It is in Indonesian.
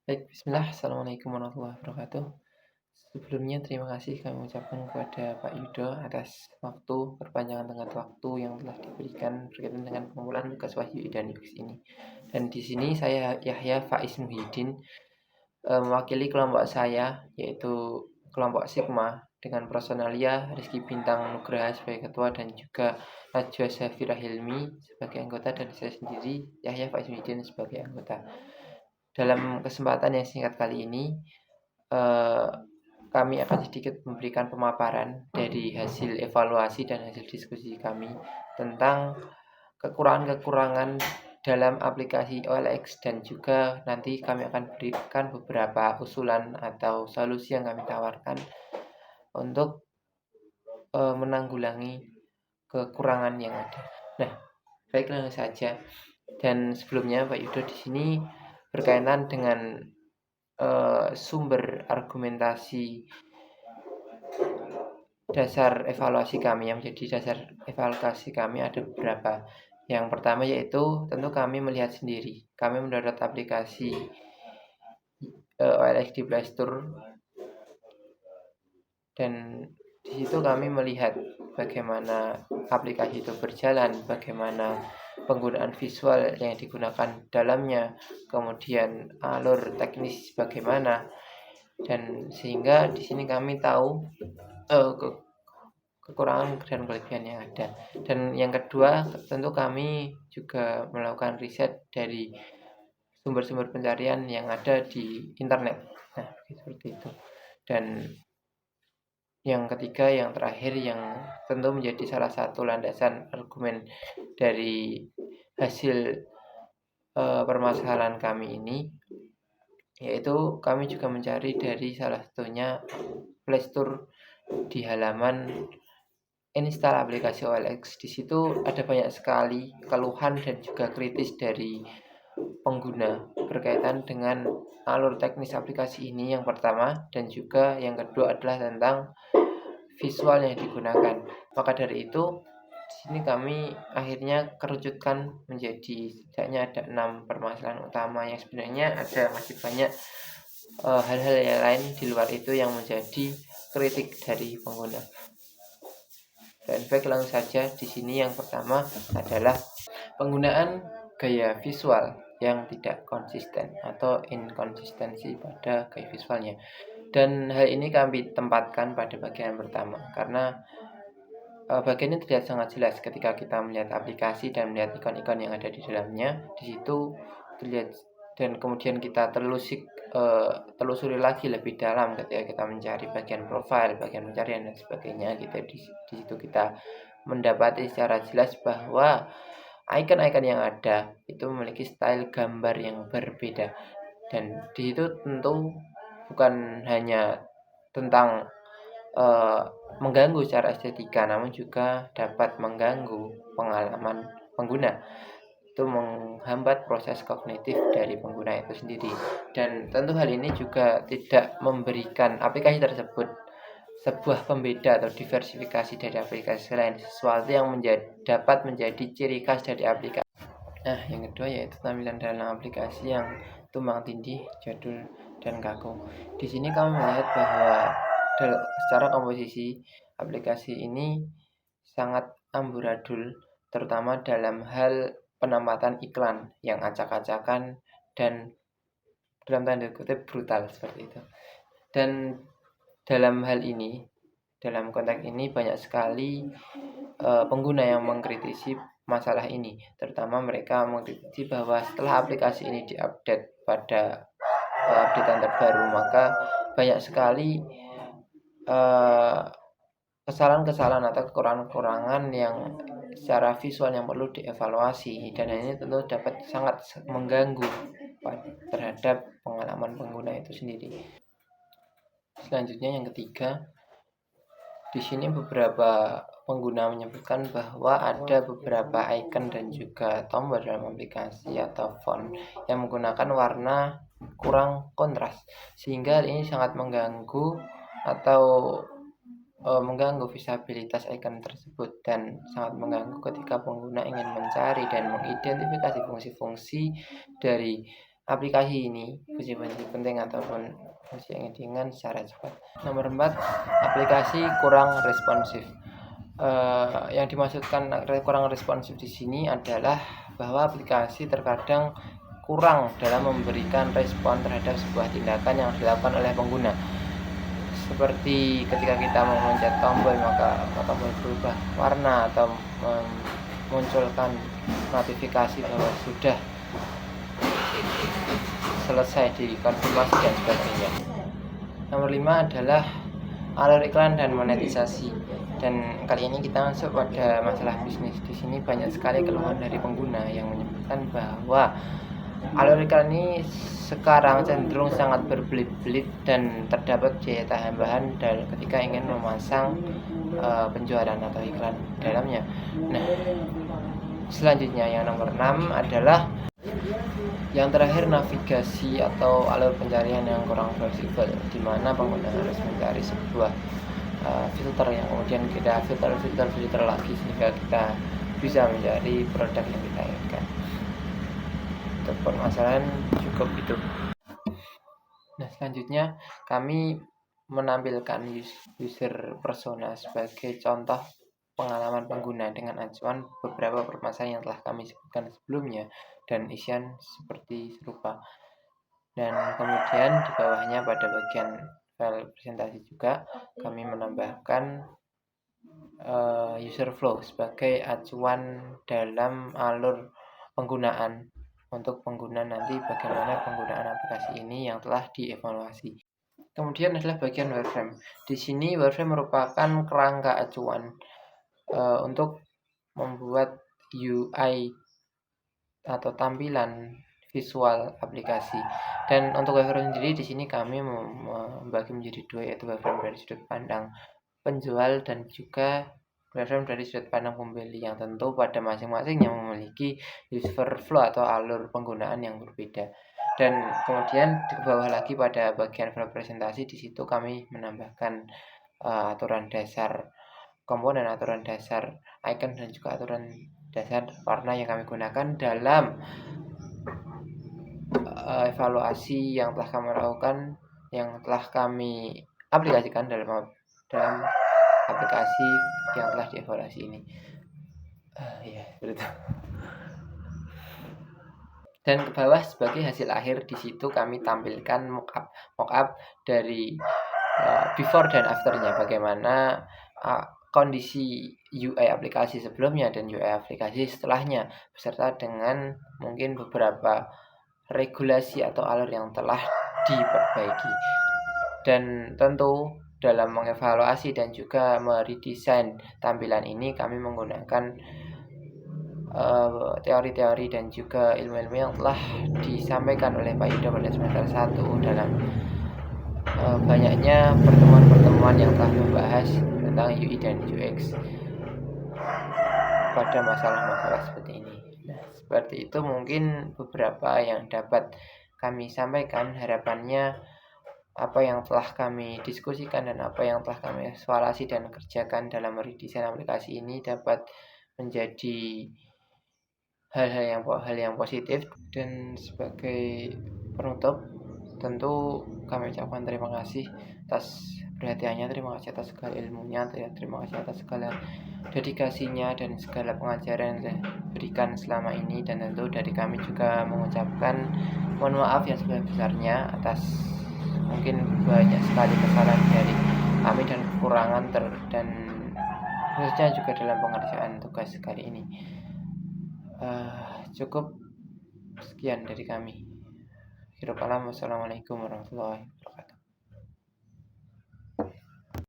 Baik, bismillah. Assalamualaikum warahmatullahi wabarakatuh. Sebelumnya terima kasih kami ucapkan kepada Pak Yudo atas waktu, perpanjangan tenggat waktu yang telah diberikan berkaitan dengan pengumpulan tugas Wahyu dan Yus ini. Dan di sini saya Yahya Faiz Muhyiddin mewakili kelompok saya yaitu kelompok Sigma dengan personalia Rizky Bintang Nugraha sebagai ketua dan juga Najwa Safira Hilmi sebagai anggota dan saya sendiri Yahya Faiz Muhyiddin sebagai anggota. Dalam kesempatan yang singkat kali ini, eh, kami akan sedikit memberikan pemaparan dari hasil evaluasi dan hasil diskusi kami tentang kekurangan-kekurangan dalam aplikasi OLX dan juga nanti kami akan berikan beberapa usulan atau solusi yang kami tawarkan untuk menanggulangi kekurangan yang ada. Nah, baiklah saja. Dan sebelumnya Pak Yudo di sini berkaitan dengan sumber argumentasi dasar evaluasi kami yang menjadi dasar evaluasi kami ada beberapa. Yang pertama yaitu tentu kami melihat sendiri. Kami mendownload aplikasi OLX di Play Store dan di situ kami melihat bagaimana aplikasi itu berjalan, bagaimana penggunaan visual yang digunakan dalamnya, kemudian alur teknis bagaimana, dan sehingga di sini kami tahu kekurangan dan kelebihan yang ada. Dan yang kedua, tentu kami juga melakukan riset dari sumber-sumber pencarian yang ada di internet. Nah, seperti itu. Dan yang ketiga, yang terakhir, yang tentu menjadi salah satu landasan argumen dari hasil permasalahan kami ini, yaitu kami juga mencari dari salah satunya Play Store di halaman install aplikasi OLX. Di situ ada banyak sekali keluhan dan juga kritis dari pengguna berkaitan dengan alur teknis aplikasi ini yang pertama, dan juga yang kedua adalah tentang visual yang digunakan. Maka dari itu di sini kami akhirnya kerucutkan menjadi setidaknya ada 6 permasalahan utama yang sebenarnya ada masih banyak hal-hal yang lain di luar itu yang menjadi kritik dari pengguna. Dan baik langsung saja di sini yang pertama adalah penggunaan gaya visual yang tidak konsisten atau inkonsistensi pada gaya visualnya. Dan hal ini kami tempatkan pada bagian pertama karena bagian ini terlihat sangat jelas ketika kita melihat aplikasi dan melihat ikon-ikon yang ada di dalamnya. Di situ terlihat dan kemudian kita telusuri lagi lebih dalam ketika kita mencari bagian profil, bagian pencarian dan sebagainya gitu. Di situ kita mendapati secara jelas bahwa icon-icon yang ada itu memiliki style gambar yang berbeda. Dan di situ tentu bukan hanya tentang mengganggu secara estetika, namun juga dapat mengganggu pengalaman pengguna. Itu menghambat proses kognitif dari pengguna itu sendiri. Dan tentu hal ini juga tidak memberikan aplikasi tersebut sebuah pembeda atau diversifikasi dari aplikasi lain, sesuatu yang dapat menjadi ciri khas dari aplikasi. Nah, yang kedua yaitu tampilan dalam aplikasi yang tumpang tindih, jadul, dan kaku. Di sini kami melihat bahwa secara komposisi aplikasi ini sangat amburadul, terutama dalam hal penempatan iklan yang acak-acakan dan dalam tanda kutip brutal seperti itu. Dan dalam hal ini, dalam konteks ini banyak sekali pengguna yang mengkritisi masalah ini, terutama mereka mengkritisi bahwa setelah aplikasi ini diupdate pada updatean terbaru, maka banyak sekali kesalahan-kesalahan atau kekurangan-kekurangan yang secara visual yang perlu dievaluasi, dan ini tentu dapat sangat mengganggu terhadap pengalaman pengguna itu sendiri. Selanjutnya yang ketiga, di sini beberapa pengguna menyebutkan bahwa ada beberapa icon dan juga tombol dalam aplikasi atau font yang menggunakan warna kurang kontras, sehingga ini sangat mengganggu atau mengganggu visabilitas icon tersebut dan sangat mengganggu ketika pengguna ingin mencari dan mengidentifikasi fungsi-fungsi dari aplikasi ini, fungsi-fungsi penting ataupun fungsi yang diinginkan secara cepat. Nomor 4, aplikasi kurang responsif. Yang dimaksudkan kurang responsif di sini adalah bahwa aplikasi terkadang kurang dalam memberikan respon terhadap sebuah tindakan yang dilakukan oleh pengguna. Seperti ketika kita memencet tombol maka tombol berubah warna atau memunculkan notifikasi bahwa sudah selesai dikonfirmasi dan sebagainya. Nomor 5 adalah alur iklan dan monetisasi. Dan kali ini kita masuk pada masalah bisnis. Di sini banyak sekali keluhan dari pengguna yang menyebutkan bahwa alur iklan ini sekarang cenderung sangat berbelit-belit dan terdapat biaya tambahan dan ketika ingin memasang penjualan atau iklan dalamnya. Nah, selanjutnya yang nomor 6 adalah yang terakhir, navigasi atau alur pencarian yang kurang fleksibel, di mana pengguna harus mencari sebuah filter yang kemudian kita filter lagi sehingga kita bisa mencari produk yang kita inginkan. Untuk permasalahan cukup itu. Nah, selanjutnya kami menampilkan user persona sebagai contoh pengalaman pengguna dengan acuan beberapa permasalahan yang telah kami sebutkan sebelumnya dan isian seperti serupa. Dan kemudian di bawahnya pada bagian file presentasi juga kami menambahkan user flow sebagai acuan dalam alur penggunaan untuk pengguna nanti bagaimana penggunaan aplikasi ini yang telah dievaluasi. Kemudian adalah bagian wireframe. Di sini wireframe merupakan kerangka acuan untuk membuat UI atau tampilan visual aplikasi. Dan untuk wireframe sendiri di sini kami membagi menjadi dua, yaitu wireframe dari sudut pandang penjual dan juga wireframe dari sudut pandang pembeli, yang tentu pada masing-masing yang memiliki user flow atau alur penggunaan yang berbeda. Dan kemudian di bawah lagi pada bagian file presentasi, di situ kami menambahkan aturan dasar komponen, aturan dasar icon dan juga aturan dasar warna yang kami gunakan dalam evaluasi yang telah kami lakukan, yang telah kami aplikasikan dalam aplikasi yang telah dievaluasi ini. Ya, betul. Dan ke bawah sebagai hasil akhir, di situ kami tampilkan mockup dari before dan afternya, bagaimana kondisi UI aplikasi sebelumnya dan UI aplikasi setelahnya, beserta dengan mungkin beberapa regulasi atau alur yang telah diperbaiki. Dan tentu dalam mengevaluasi dan juga meredesain tampilan ini kami menggunakan teori-teori dan juga ilmu-ilmu yang telah disampaikan oleh Pak Yuda pada semester 1 dalam banyaknya pertemuan-pertemuan yang telah membahas tentang UI dan UX pada masalah-masalah seperti ini. Nah, seperti itu mungkin beberapa yang dapat kami sampaikan. Harapannya apa yang telah kami diskusikan dan apa yang telah kami evaluasi dan kerjakan dalam redesain aplikasi ini dapat menjadi hal yang positif. Dan sebagai penutup, tentu kami ucapkan terima kasih atas perhatiannya, terima kasih atas segala ilmunya, terima kasih atas segala dedikasinya dan segala pengajaran yang diberikan selama ini. Dan tentu dari kami juga mengucapkan mohon maaf yang sebesar-besarnya atas mungkin banyak sekali kesalahan dari kami dan kekurangan dan khususnya juga dalam pengerjaan tugas kali ini. Cukup sekian dari kami. Assalamualaikum warahmatullahi wabarakatuh.